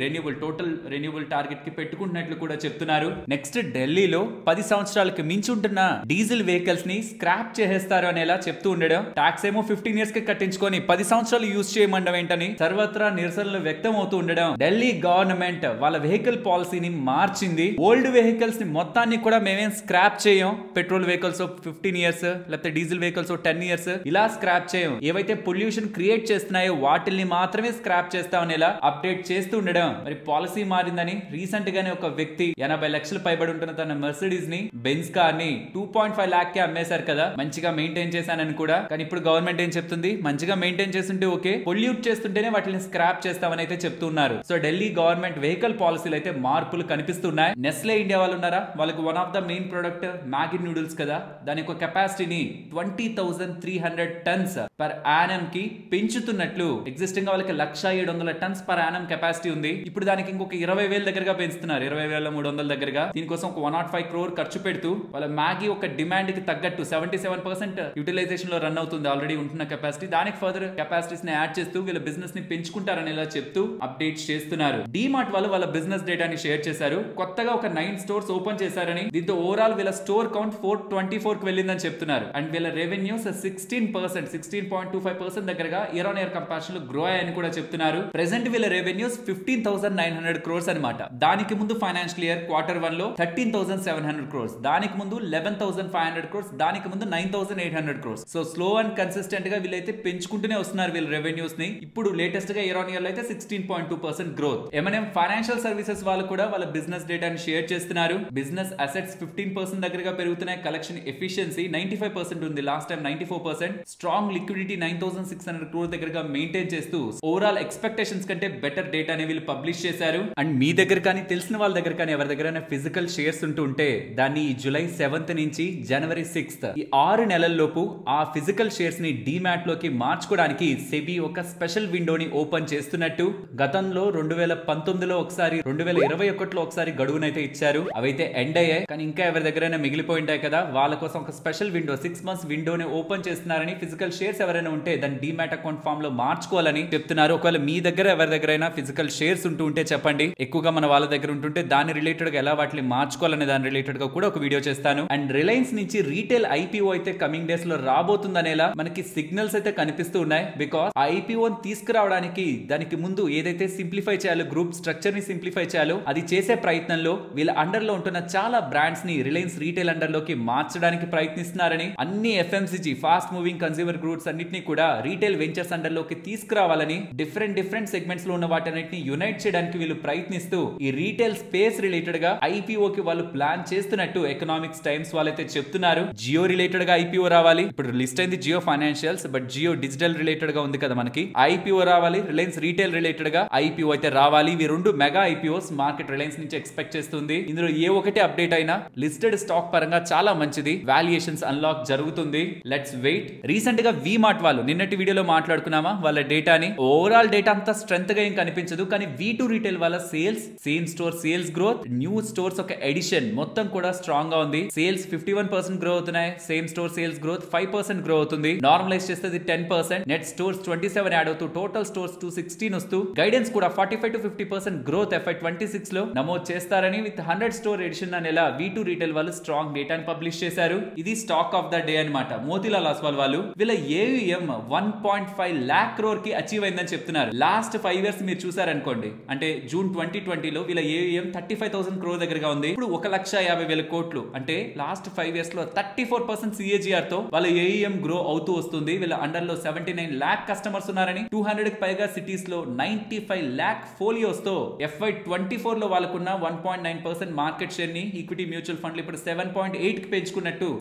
టోటల్ రెన్యూబుల్ టార్గెట్ కి పెట్టుకుంటున్నట్లు కూడా చెప్తున్నారు. నెక్స్ట్ ఢిల్లీలో 10 సంవత్సరాలకు మించి ఉంటున్న డీజిల్ వెహికల్స్ ని స్క్రాప్ చేసేస్తారు అనేలా చెప్తూ ఉండడం, టాక్స్ ఏమో 15 years కి కట్టించుకొని 10 సంవత్సరాలు యూజ్ చేయమండం ఏంటని సర్వత్రా నిరసనలు వ్యక్తం అవుతూ ఉండడం, ఢిల్లీ గవర్నమెంట్ వాళ్ళ వెహికల్ పాలసీని మార్చింది. ఓల్డ్ వెహికల్స్ ని మొత్తాన్ని కూడా మేమేం స్క్రాప్ చేయం, పెట్రోల్ వెహికల్స్ 15 years లేకపోతే డీజిల్ వెహికల్స్ 10 years ఇలా స్క్రాప్ చేయం, ఏవైతే పొల్యూషన్ క్రియేట్ చేస్తున్నాయో వాటిని మాత్రమే స్క్రాప్ చేస్తామనేలా అప్డేట్ చేస్తూ ఉండడం. మరి పాలసీ మారిందని రీసెంట్ గానే ఒక వ్యక్తి 80 లక్షలు పైబడి ఉంటున్న తన మెర్సిడీస్ ని, బెంజ్ కార్ ని 2.5 lakh కి అమ్మేశారు కదా, మంచిగా మెయింటైన్ చేశానని కూడా. కానీ ఇప్పుడు గవర్నమెంట్ ఏం చెప్తుంది, మంచిగా మెయింటైన్ చేస్తుంటే ఓకే, పొల్యూట్ చేస్తుంటేనే వాటిని స్క్రాప్ చేస్తామని అయితే చెప్తున్నారు. సో ఢిల్లీ గవర్నమెంట్ వెహికల్ పాలసీలు అయితే మార్పులు కనిపిస్తున్నాయి. నెస్లే ఇండియా వాళ్ళు ఉన్నారా, వాళ్ళకి one of the main product Maggi noodles కదా, దాని యొక్క కెపాసిటీని 20,300 tons పర్ యానం కి పెంచుతున్నట్లు, ఎగ్జిస్టింగ్ గా వాళ్ళకి 1,700 tons పర్ యానం కెపాసిటీ ఉంది. ఇప్పుడు దానికి ఇంకొక 20,000 దగ్గరగా పెంచుతున్నారు, 20,300 దగ్గరగా. దీనికోసం ఒక 105 crore ఖర్చు పెడుతూ వాళ్ళ మ్యాగీ ఒక డిమాండ్ కి తగ్గట్టు 77% యూటిలైజేషన్ లో రన్ అవుతుంది ఆల్రెడీ ఉంటున్న కెపాసిటీ. దానికి ఫర్దర్ కెపాసిటీస్ ని యాడ్ చేస్తూ వీళ్ళ బిజినెస్ ని పెంచుకుంటారని ఇలా చెప్తూ అప్డేట్స్ చేస్తున్నారు. డీమార్ట్ వాళ్ళు వాళ్ళ బిజినెస్ డేటాని షేర్ చేశారు. కొత్తగా ఒక 9 stores ఓపెన్ చేశారని, దీంతో ఓవరాల్ వీళ్ళ స్టోర్ కౌంట్ 424 కి వెళ్ళిందని చెప్తున్నారు. అండ్ వీళ్ళ రెవెన్యూస్ 16.25% దగ్గరగా ఇయర్ ఆన్ ఇయర్ కంపారిజన్ లో గ్రో అయ్యాయని కూడా చెప్తున్నారు. ప్రెసెంట్ వీళ్ళ రెవెన్యూస్ 15,900 crores అనమాట. దానికి ముందు ఫైనాన్షియల్ ఇయర్ Q1 లో 13,700 crores, దానికి ముందు 11,500 crores, దానికి ముందు 9,800 crores. So slow and consistent గా వీళ్ళైతే పెంచుకుంటూనే వస్తున్నారు వీళ్ళ రెవెన్యూస్ ని. ఇప్పుడు లేటెస్ట్ గా ఇయర్ ఆన్ ఇయర్ లో అయితే 16.2% గ్రోత్. M&M ఫైనాన్షియల్ సర్వీసెస్ వాళ్ళు కూడా వాళ్ళ బిజినెస్ డేటాని షేర్ చేస్తున్నారు. బిజినెస్ అసెట్స్ 15% దగ్గరగా పెరుగుతున్నాయి. కలెక్షన్ ఎఫిషియన్సీ 95% ఉంది, last time 94%. Strong liquidity 9,600 crores దగ్గరగా మెయింటైన్ చేస్తూ ఓవరాల్ ఎక్స్పెక్టేషన్స్ కంటే బెటర్ డేటాని వీళ్ళు పబ్లిష్ చేశారు. అండ్ మీ దగ్గర కానీ తెలిసిన వాళ్ళ దగ్గర కానీ ఎవరి దగ్గర ఫిజికల్ షేర్స్ ఉంటుంటే దాన్ని జూలై 7th నుంచి జనవరి 6th ఈ 6 నెలల్లోపు ఆ ఫిజికల్ షేర్స్ ని డీమ్యాట్ లోకి మార్చుకోవడానికి సెబీ ఒక స్పెషల్ విండోని ఓపెన్ చేస్తున్నట్టు గతంలో 2019లో ఒకసారి, 2021లో ఒకసారి గడువునైతే ఇచ్చారు. అవైతే ఎండ్ అయ్యాయి. కానీ ఇంకా ఎవరి దగ్గరైనా మిగిలిపోయి ఉంటాయి కదా, వాళ్ళ కోసం ఒక స్పెషల్ విండో 6 months విండోని ఓపెన్ చేస్తున్నారని, ఫిజికల్ షేర్స్ ఎవరైనా ఉంటే దాన్ని డీమ్యాట్ అకౌంట్ ఫామ్ లో మార్చుకోవాలని చెప్తున్నారు. ఒకవేళ మీ దగ్గర ఎవరి దగ్గరైనా ఫిజికల్ షేర్స్ ఉంటే చెప్పండి. ఎక్కువగా మన వాళ్ళ దగ్గర ఉంటుంటే దాని రిలేటెడ్ గా ఎలా వాటిని మార్చుకోవాలనే దాని రిలేటెడ్ గా కూడా ఒక వీడియో చేస్తాను. అండ్ రిలయన్స్ నుంచి రీటైల్ ఐపీఓ అయితే కమింగ్ డేస్ లో రాబోతుందనేలా మనకి సిగ్నల్స్ అయితే కనిపిస్తూ ఉన్నాయి. బికాస్ ఆ ఐపీఓని తీసుకురావడానికి దానికి ముందు ఏదైతే సింప్లిఫై చేయాలో, గ్రూప్ స్ట్రక్చర్ ని సింప్లిఫై చేయాలో అది చేసే ప్రయత్నంలో వీళ్ళ అండర్ లో ఉంటున్న చాలా బ్రాండ్స్ ని రిలయన్స్ రీటైల్ అండర్ లోకి మార్చడానికి ప్రయత్నిస్తున్నారని, అన్ని FMCG fast moving consumer goods అన్నిటిని కూడా రీటైల్ వెంచర్స్ అండర్ లోకి తీసుకురావాలని, డిఫరెంట్ సెగ్మెంట్స్ లో ఉన్న వాటన్నిటిని యునైట్ చేయడానికి వీళ్ళు ప్రయత్నిస్తూ ఈ రీటైల్ స్పేస్ రిలేటెడ్ గా ఐపీఓకి వాళ్ళు ప్లాన్ చేస్తున్నట్టు ఎకనామిక్స్ టైమ్స్ వాళ్ళైతే చెప్తున్నారు. జియో రిలేటెడ్ గా ఐపీఓ రావాలి. ఇప్పుడు లిస్ట్ అయింది Jio Financials, but Jio digital related గా ఉంది కదా మనకి. ఐపీఓ రావాలి. రిలయన్స్ రీటైల్ రిలేటెడ్ గా ఐపీఓ అయితే రావాలి. ఇవి 2 మెగా ఐపీఓస్ మార్కెట్ రిలయన్స్ నుంచి ఎక్స్పెక్ట్ చేస్తుంది. ఇందులో ఏ ఒకటి అప్డేట్ అయినా లిస్టెడ్ స్టాక్ పరంగా చాలా మంచిది, వాల్యుయేషన్స్ అన్లాక్ జరుగుతుంది. Let's wait. రీసెంట్ గా వి మార్ట్ వాళ్ళు నిన్నటి వీడియోలో మాట్లాడుకున్నామా వాళ్ళ డేటాని. ఓవరాల్ డేటా అంతా స్ట్రెంత్ గా ఏం కనిపించదు, కానీ V2 రీటైల్ వాళ్ళ sales, same store sales growth, new stores ఒక ఎడిషన్ మొత్తం కూడా స్ట్రాంగ్ గా ఉంది. సేల్స్ 51% గ్రో అవుతున్నాయి. Same store sales growth 5% grow అవుతుంది. నార్మలైజ్ చేస్తే 10%. నెట్ స్టోర్స్ 27 యాడ్ అవుతూ టోటల్ స్టోర్స్ 216 వస్తూ గైడెన్స్ కూడా 45 to 50% గ్రోత్ FY26 లో నమోదు చేస్తారని, విత్ 100 స్టోర్ ఎడిషన్ అనేలా V2 రీటైల్ వాళ్ళు స్ట్రాంగ్ డేటాని పబ్లిష్ చేశారు. ఇది స్టాక్ ఆఫ్ ద డే అన్నమాట. మోతీలాల్ ఒస్వాల్ వాళ్ళు వీళ్ళ AUM 1.5 lakh crore కి అచీవ్ అయిందని చెప్తున్నారు. లాస్ట్ 5 years మీరు చూసారనుకోండి, అంటే జూన్ 2020లో వీళ్ళ AUM 35,000 crore దగ్గరగా ఉంది. ఇప్పుడు 1,50,000 కోట్లు, అంటే లాస్ట్ 5 years లో 34% CAGR తో వాళ్ళ AUM గ్రో అవుతూ వస్తుంది. వీళ్ళ అండర్ లో 79 lakh కస్టమర్స్ ఉన్నారని, 200 కి పైగా సిటీస్ లో 95 lakh ఫోలియోస్ తో FY24 లో వాళ్ళకున్న 1.9% మార్కెట్ షేర్ ని ఈక్విటీ మ్యూచువల్ ఫండ్లు ఇప్పుడు 7.8 కి పెంచుకున్నట్టు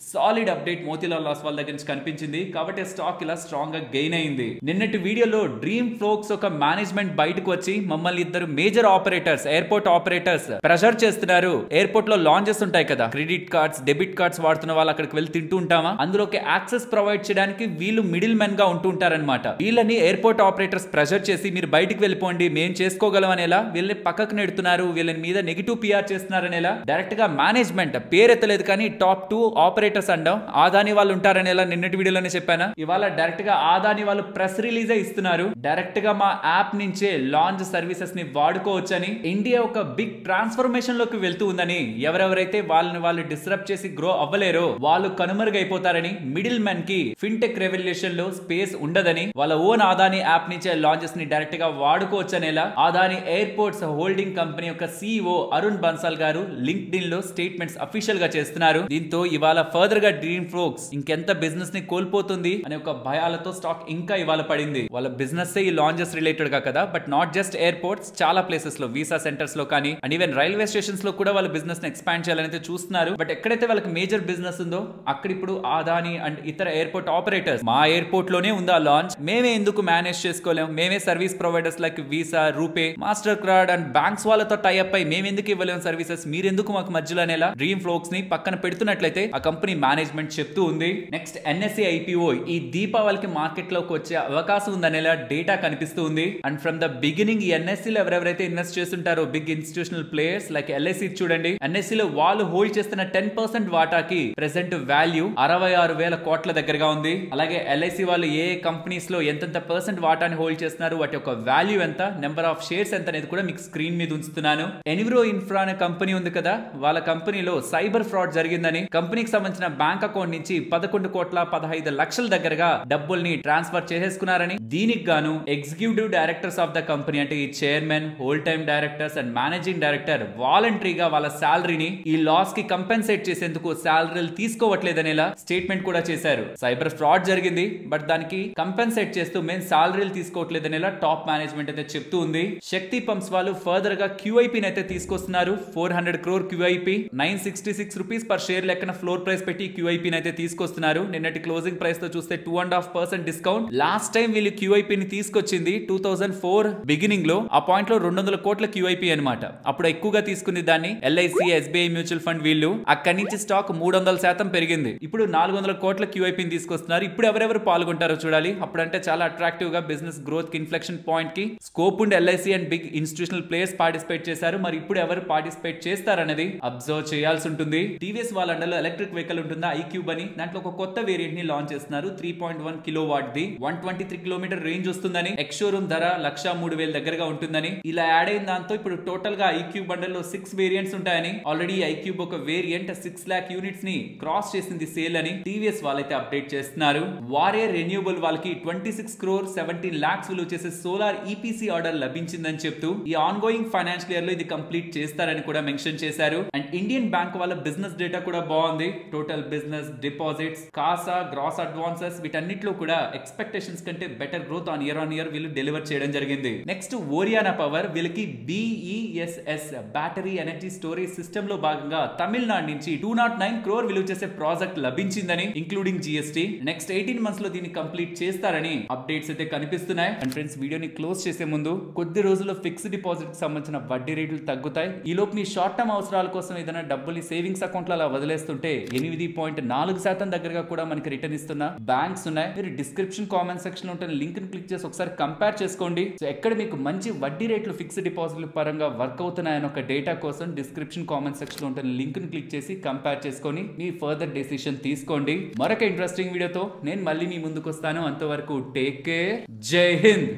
సాలిడ్ అప్డేట్ మోతీలాల్ ఒస్వాల్ దగ్గర నుంచి కనిపించింది. కాబట్టి స్టాక్ ఇలా స్ట్రాంగ్ గా గెయిన్ అయింది. నిన్నటి వీడియోలో డ్రీమ్ ఫ్లోక్స్ ఒక మేనేజ్మెంట్ బయటకు వచ్చి మమ్మల్ని ఇద్దరు major operators, airport operators pressure చేస్తున్నారు. ఎయిర్పోర్ట్ లో లాంచెస్ ఉంటాయి కదా, క్రెడిట్ కార్డ్స్, డెబిట్ కార్డ్స్ వాడుతున్న వాళ్ళు అక్కడికి వెళ్ళి తింటూ ఉంటామా, అందులోకి యాక్సెస్ ప్రొవైడ్ చేయడానికి వీళ్ళు మిడిల్ మెన్ గా ఉంటూ ఉంటారనమాట. వీళ్ళని ఎయిర్పోర్ట్ ఆపరేటర్స్ ప్రెషర్ చేసి మీరు బయటికి వెళ్ళిపోండి, మేము చేసుకోగలం అనేలా వీళ్ళని పక్కకు నెడుతున్నారు, వీళ్ళని మీద నెగిటివ్ పిఆర్ చేస్తున్నారు అనేలా డైరెక్ట్ గా మేనేజ్మెంట్ పేరెత్తలేదు కానీ టాప్ 2 ఆపరేటర్స్ అండం ఆదాని వాళ్ళు ఉంటారనేలా నిన్నటి వీడియోలోనే చెప్పాను. ఇవాళ డైరెక్ట్ గా ఆదాని వాళ్ళు ప్రెస్ రిలీజ్ ఇస్తున్నారు. డైరెక్ట్ గా మా యాప్ నుంచే లాంచ్ సర్వీసెస్ ని వాడుకోవచ్చని, ఇండియా ఒక బిగ్ ట్రాన్స్ఫర్మేషన్ లోకి వెళ్తూ ఉందని, ఎవరెవరైతే వాళ్ళని వాళ్ళు డిస్రప్ట్ డిస్రప్ట్ చేసి గ్రో అవ్వలేరో వాళ్ళు కనుమరుగైపోతారని, మిడిల్ మ్యాన్ కి ఫిన్టెక్ రెవల్యూషన్ లో స్పేస్ ఉండదని, వాళ్ళ ఓన్ అదాని యాప్ నుంచే లాంచెస్ ని డైరెక్ట్ గా వాడుకోవచ్చు అనేలా అదాని ఎయిర్పోర్ట్స్ హోల్డింగ్ కంపెనీ యొక్క CEO అరుణ్ బన్సాల్ గారు లింక్డ్ఇన్ లో స్టేట్మెంట్స్ అఫీషియల్ గా చేస్తున్నారు. దీంతో ఇవాళ ఫర్దర్ గా డ్రీమ్ ఫ్లోక్స్ ఇంకెంత బిజినెస్ ని కోల్పోతుంది అనే ఒక భయాలతో స్టాక్ ఇంకా ఇవాళ పడింది. వాళ్ళ బిజినెస్ ఈ లాంచెస్ రిలేటెడ్ గా కదా, బట్ నాట్ జస్ట్ ఎయిర్పోర్ట్స్, చాలా ప్లేసెస్ లో వీసా సెంటర్స్ లో కానీ అండ్ ఈవెన్ రైల్వే స్టేషన్స్ లో కూడా వాళ్ళ బిజినెస్ ని ఎక్స్పాండ్ చేయాలని చూస్తున్నారు. బట్ ఎక్కడైతే వాళ్ళకి మేజర్ బిజినెస్ ఉందో అక్కడ ఇప్పుడు అదాని అండ్ ఇతర ఎయిర్పోర్ట్ ఆపరేటర్స్ మా ఎయిర్పోర్ట్ లోనే ఉందా లాంచ్, మేమే ఎందుకు మేనేజ్ చేసుకోలేం, మేమే service providers like visa, RuPay, master card and banks వాళ్ళతో టైఅప్ అయి మేమెందుకు ఇవ్వలేం సర్వీసెస్, మీరెందుకు మాకు మధ్యలో అనేలా డ్రీమ్ ఫ్లోక్స్ ని పక్కన పెడుతున్నట్లయితే ఆ కంపెనీ మేనేజ్మెంట్ చెప్తూ ఉంది. నెక్స్ట్ NSE IPO ఈ దీపావళికి మార్కెట్ లోకి వచ్చే అవకాశం ఉందనేలా డేటా కనిపిస్తూ ఉంది. అండ్ ఫ్రమ్ ద బిగినింగ్ ఈ NSE లో ఎవరెవరైతే ఇన్వెస్ట్ చేస్తుంటారో big institutional players like LIC చూడండి, NSE లో వాళ్ళు హోల్డ్ చేస్తున్న 10% వాటాకి ప్రెసెంట్ వాల్యూ 66,000 కోట్ల దగ్గరగా ఉంది. అలాగే LIC వాళ్ళు ఏ కంపెనీస్ లో ఎంతెంత పర్సెంట్ వాటాని హోల్డ్ చేస్తున్నారు, వాటి యొక్క వాల్యూ ఎంత, నెంబర్ ఆఫ్ షేర్స్ ఎంత అనేది కూడా మీకు స్క్రీన్ మీద ఉంచుతున్నాను. ఎనివ్రో ఇన్ఫ్రా అనే కంపెనీ ఉంది కదా, వాళ్ళ కంపెనీలో సైబర్ ఫ్రాడ్ జరిగిందని కంపెనీకి సంబంధించిన బ్యాంక్ అకౌంట్ నుంచి 11,15,00,000 దగ్గరగా డబ్బుల్ని ట్రాన్స్ఫర్ చేసేసుకున్నారని, దీనికి గాను executive directors of the company అంటే ఈ chairman, whole time directors and managing director వాలంటరీగా వాళ్ళ శాలరీని ఈ లాస్ కి కంపెన్సేట్ చేసేందుకు శాలరీలు తీసుకోవట్లేదనేలా స్టేట్మెంట్ కూడా చేశారు. సైబర్ ఫ్రాడ్ జరిగింది, బట్ దానికి కంపెన్సేట్ చేస్తూ మేము శాలరీలు తీసుకోవట్లేదనేలా టాప్ మేనేజ్మెంట్ అయితే చెప్తూ ఉంది. శక్తి పంప్స్ వాళ్ళు ఫర్దర్ గా QIP అయితే తీసుకొస్తున్నారు. 400 crore QIP, 966 rupees per share లెక్కన ఫ్లోర్ ప్రైస్ పెట్టి QIP అయితే తీసుకొస్తున్నారు. నిన్నటి క్లోజింగ్ ప్రైస్ తో చూస్తే 2.5% డిస్కౌంట్. లాస్ట్ టైం వీళ్ళు QIP ని తీసుకొచ్చింది 2004 బిగినింగ్ లో, ఆ పాయింట్ లో 200 కోట్ల QIP అనమాట. అప్పుడు ఎక్కువగా తీసుకుని దాన్ని LIC, SBI మ్యూచువల్ ఫండ్ వీళ్ళు, అక్కడి నుంచి స్టాక్ 300% పెరిగింది. ఇప్పుడు 400 కోట్ల QIP ని తీసుకొస్తున్నారు. ఇప్పుడు ఎవరెవరు పాల్గొంటారో చూడాలి. అప్పుడంటే చాలా అట్రాక్టివ్ గా బిజినెస్ గ్రోత్ కి ఇన్ఫ్లెక్షన్ పాయింట్ కి స్కోప్ ఉండి LIC and big institutional players participate చేశారు. మరి ఇప్పుడు ఎవరు పార్టిసిపేట్ చేస్తారనేది అబ్జర్వ్ చేయాల్సి ఉంటుంది. TVS వాళ్ళ అండర్లో ఎలక్ట్రిక్ వెహికల్ ఉంటుందా iQube అని, దాంట్లో ఒక కొత్త వేరియంట్ ని లాంచ్ చేస్తున్నారు. 3.1 కిలోవాట్ ది 123 కిలోమీటర్ రేంజ్ వస్తుందని, ఎక్స్ షోరూమ్ ధర 1,03,000 దగ్గరగా ఉంటుందని, ఇలా యాడ్ అయిన దాంతో ఇప్పుడు టోటల్ గా iQube బండల్ లో 6 వేరియంట్స్ ఉంటాయని, ఆల్రెడీ iQube ఒక వేరియంట్ 6 lakh యూనిట్స్ ని క్రాస్ చేసింది సేల్ అని TVS వాళ్ళైతే అప్డేట్ చేస్తున్నారు. వారియర్ రెన్యూబుల్ వాళ్ళకి 26 crore 17 lakhs విలువ చేసే సోలార్ EPC ఆర్డర్ లభించిందని చెప్తూ ఈ ఆన్ గోయింగ్ ఫైనాన్షియల్ ఇయర్ లో ఇది కంప్లీట్ చేస్తారని కూడా మెన్షన్ చేశారు. అండ్ ఇండియన్ బ్యాంక్ వాళ్ళ బిజినెస్ డేటా కూడా బాగుంది. Total business, deposits, CASA, gross advances వీటన్నిటిలో కూడా ఎక్స్పెక్టేషన్స్ కంటే బెటర్ గ్రోత్ ఆన్ ఇయర్ వీళ్ళు డెలివర్ చేయడం జరిగింది. నెక్స్ట్ ఓరియానా పవర్ వీళ్ళకి BESS battery energy storage system లో భాగంగా తమిళనాడు నుంచి 209 crore విలువ చేసే ప్రాజెక్ట్ లభించిందని, ఇంక్లూడింగ్ GST. నెక్స్ట్ 18 months లో దీన్ని కంప్లీట్ చేస్తారని అప్డేట్స్ అయితే కనిపిస్తున్నాయి. అండ్ ఫ్రెండ్స్, వీడియోని క్లోజ్ చేసే ముందు కొద్ది రోజుల్లో ఫిక్స్డ్ డిపాజిట్ కి సంబంధించిన వడ్డీ రేట్లు తగ్గుతాయి. ఈ లోపు మీ షార్ట్ టర్మ్ అవసరాల కోసం ఏదైనా డబ్బుల్ని సేవింగ్స్ అకౌంట్ లో అలా వదిలేస్తుంటే 8.4% దగ్గరగా కూడా మనకి రిటర్న్ ఇస్తున్న బ్యాంక్స్ ఉన్నాయి. మీరు డిస్క్రిప్షన్ కామెంట్ సెక్షన్ లో ఉంటే లింక్ ని క్లిక్ చేసి ఒకసారి కంపేర్ చేసుకోండి. సో ఎక్కడ మీకు మంచి వడ్డీ రేట్లు ఫిక్స్డ్ డిపాజిట్ పరంగా వర్క్ అవుతున్నాయని ఒక డేటా కోసం డిస్క్రిప్షన్ కామెంట్ సెక్షన్ లో ఉంటే లింక్ ని క్లిక్ చేసి కంపేర్ చేసుకొని మీ ఫర్దర్ డెసిషన్ తీసుకోండి. మరొక ఇంట్రెస్టింగ్ వీడియోతో నేను మళ్ళీ మీ ముందుకు వస్తాను. అంతవరకు టేక్ కేర్. జై హింద్.